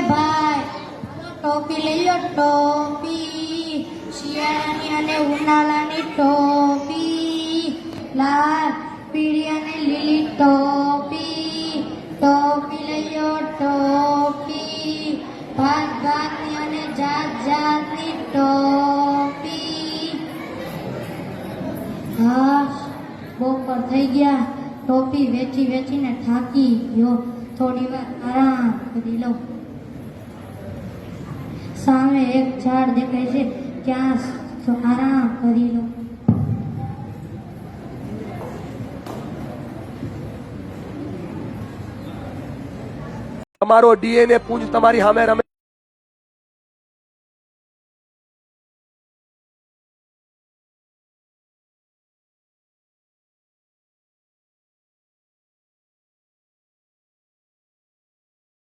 ભાઈ ટોપી લઈ લો ટોપી શિયાળાની અને ઉનાળાની ટોપી લાલ પીળી અને લીલી ટોપી ટોપી લઈ લો ટોપી ભાત ભાતની અને જાત જાતની ટોપી હા બપોર થઈ ગયા ટોપી વેચી વેચીને થાકી ગયો થોડી વાર આરામ કરી લઉં સામે એક ઝાડ દેખાય છે ત્યાં તો આરામ કરી લઉં તમારો ડીએનએ પુંજ તમારી સામે રમે